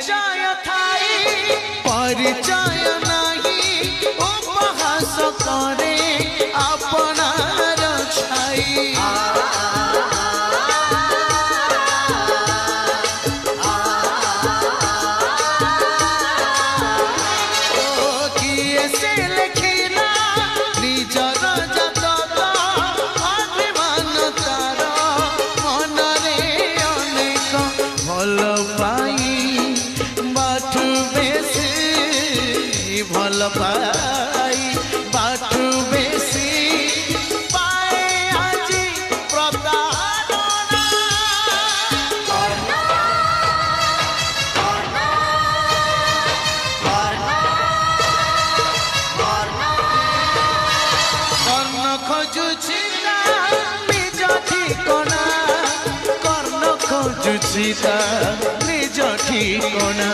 परिचय थाई परिचय नहीं उपहास करे अपनार छाई किए से लिखिला निजर जतक अभिमान तार मनरे अनेक भल पाई बाटू बेसी भल पाई बाटू बेसी पाए आजी प्रतारणा कर्ण खोजुछि निज ठिकना कर्ण खोजुछि निज ठिकना